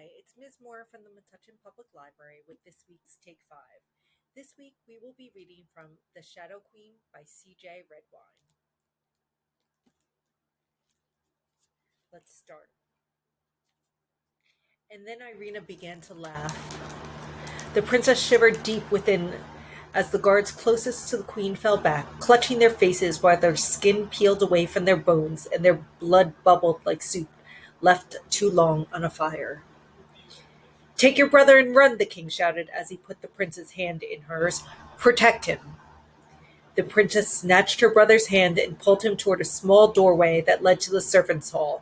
Hi, it's Ms. Moore from the Metuchen Public Library with this week's Take 5. This week we will be reading from The Shadow Queen by C.J. Redwine. Let's start. And then Irina began to laugh. The princess shivered deep within as the guards closest to the queen fell back, clutching their faces while their skin peeled away from their bones and their blood bubbled like soup left too long on a fire. "Take your brother and run," the king shouted as he put the prince's hand in hers. "Protect him." The princess snatched her brother's hand and pulled him toward a small doorway that led to the servants' hall.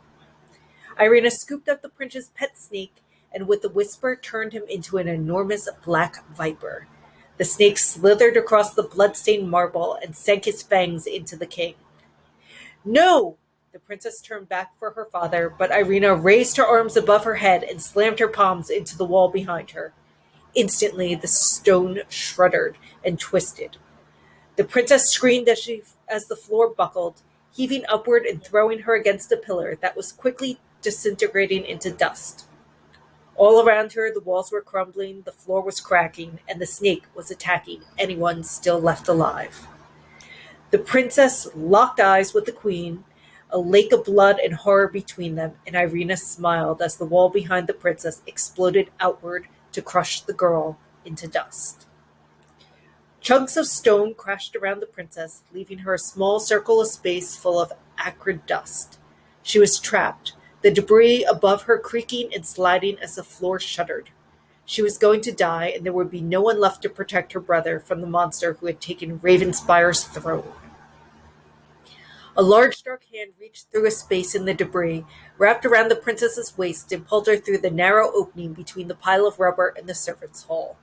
Irina scooped up the prince's pet snake and with a whisper turned him into an enormous black viper. The snake slithered across the blood-stained marble and sank his fangs into the king. "No!" The princess turned back for her father, but Irina raised her arms above her head and slammed her palms into the wall behind her. Instantly, the stone shuddered and twisted. The princess screamed as the floor buckled, heaving upward and throwing her against a pillar that was quickly disintegrating into dust. All around her, the walls were crumbling, the floor was cracking, and the snake was attacking anyone still left alive. The princess locked eyes with the queen, a lake of blood and horror between them, and Irina smiled as the wall behind the princess exploded outward to crush the girl into dust. Chunks of stone crashed around the princess, leaving her a small circle of space full of acrid dust. She was trapped, the debris above her creaking and sliding as the floor shuddered. She was going to die, and there would be no one left to protect her brother from the monster who had taken Ravenspire's throne. A large dark hand reached through a space in the debris, wrapped around the princess's waist, and pulled her through the narrow opening between the pile of rubber and the servants' hall.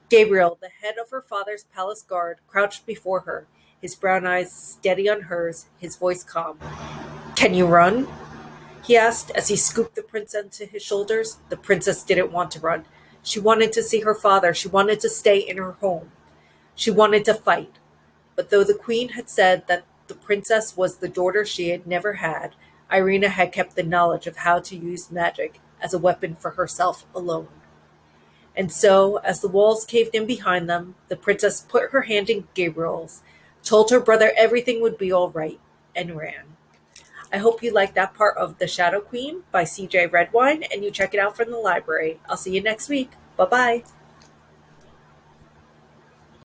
Gabriel, the head of her father's palace guard, crouched before her, his brown eyes steady on hers, his voice calm. "Can you run?" he asked as he scooped the princess onto his shoulders. The princess didn't want to run. She wanted to see her father. She wanted to stay in her home. She wanted to fight. But though the queen had said that the princess was the daughter she had never had, Irina had kept the knowledge of how to use magic as a weapon for herself alone. And so, as the walls caved in behind them, the princess put her hand in Gabriel's, told her brother everything would be all right, and ran. I hope you liked that part of The Shadow Queen by C.J. Redwine, and you check it out from the library. I'll see you next week. Bye-bye.